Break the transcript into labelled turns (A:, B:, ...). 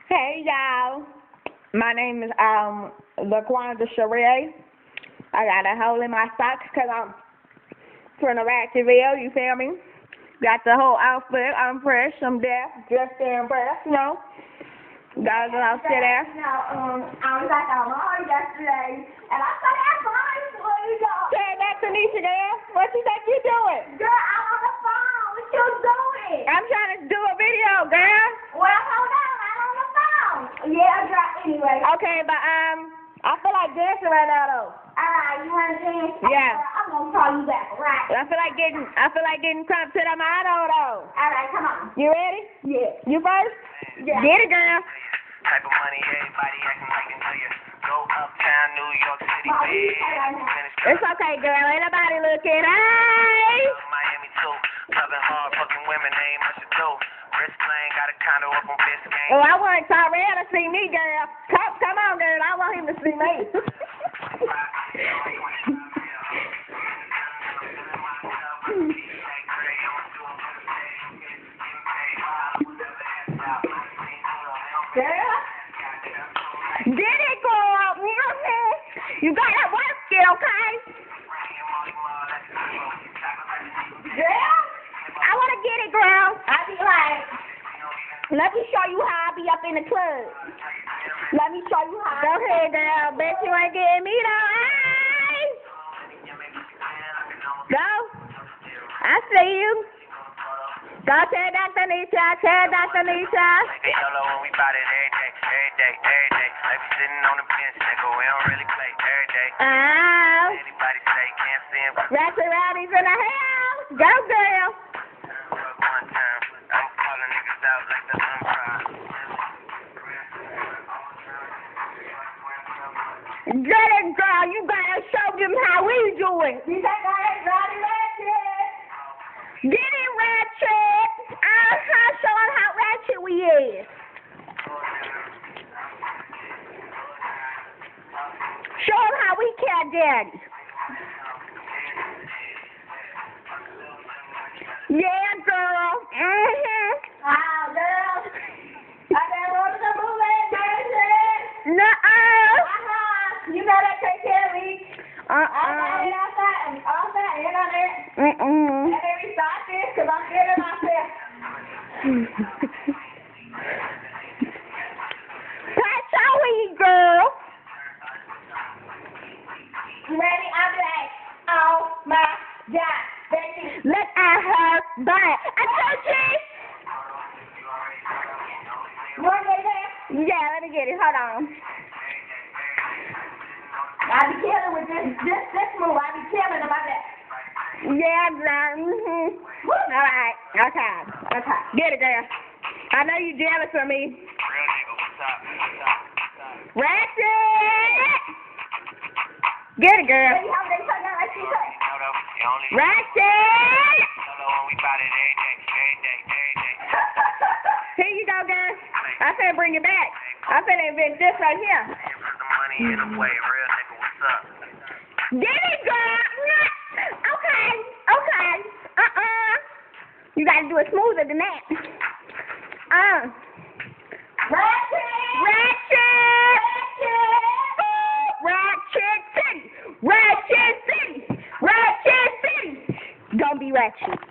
A: Hey y'all, my name is LaQuanda Sheree. I got a hole in my socks because I'm from the Ratchetville, you feel me? Got the whole outfit, I'm fresh, I'm dressed in breath, you know. Got a little shit there.
B: I was at the mall yesterday, and I saw that fine boy, y'all.
A: Say that to Nisha, girl. What you think you doing?
B: Girl, I'm on the phone. What you doing?
A: I'm trying to do a video, girl.
B: Well, hold on. I'm on the phone. Yeah, girl, anyway.
A: Okay, but I feel like dancing right now though.
B: Alright, you want to dance?
A: Yeah.
B: I'm going to call you back, right?
A: I feel like getting crump to the motto though.
B: Alright, come on.
A: You ready?
B: Yeah.
A: You first?
B: Yeah.
A: Get it, girl.
C: Type of money, everybody acting like they know you. Go uptown, New York City,
B: Mom,
C: big.
A: It's okay, girl. Ain't nobody looking. Hey!
C: Miami too. Clubbing hard, fucking women, they ain't much to do. Wrist playing, got a condo up on Biscayne.
A: Oh, I want Tyrell to see me, girl. Come on, girl. I want him to see me.
B: Girl?
A: Get it, girl. You gotta work it, okay?
B: Girl?
A: I wanna get it, girl.
B: I be like,
A: Let me show you how I be up in the club.
B: let me show you how.
A: Go ahead, girl. Bet you ain't getting me though. Hey! Go. I see you. Go tell Dr. Nisha. Tell Dr. Nisha.
C: They YOLO when we bout it every day, every day, every day. Like we sitting on the bench, nigga, we don't really play every day.
A: Oh.
C: Anybody say can't stand but
A: Ratchet Rowdy's in the house. Go, girl.
C: fuck one time. I'm calling niggas out like the Unpride.
A: Get it, girl. You gotta show them how we do it.
B: You think I ain't Rowdy Ratchets?
A: Get it, Ratchet. Show them how ratchet we is. Show them how we care, daddy. Yeah, girl.
B: Oh, girl. I been rolling the bootleg version.
A: Nuh-uh.
B: You know that take care of me. I got it outside and on there.
A: Mm-mm.
B: Let me restart this because I'm feeling myself.
A: That's how we, girl.
B: You ready? I'm like, oh my God. Becky.
A: Look at her butt. I told you.
B: You want to get there?
A: Yeah, let me get it. Hold on.
B: I be killing with this move. I be killing about that.
A: Yeah, girl. All right. Okay. Get it, girl. I know you jealous of me.
C: Real nigga, what's up?
A: Ratchet! Get it, girl.
B: Baby, how they talk like she say?
C: YOLO, you only
A: Ratchet!
C: YOLO when we bout it every day, every day, every day.
A: Here you go, girl. I'm finna bring it back. I'm finna invent this right here.
C: You put the money in the way, real nigga, what's up?
A: Get it, girl. Okay. You gotta do it smoother than that. Ratchet City. Don't be ratchet.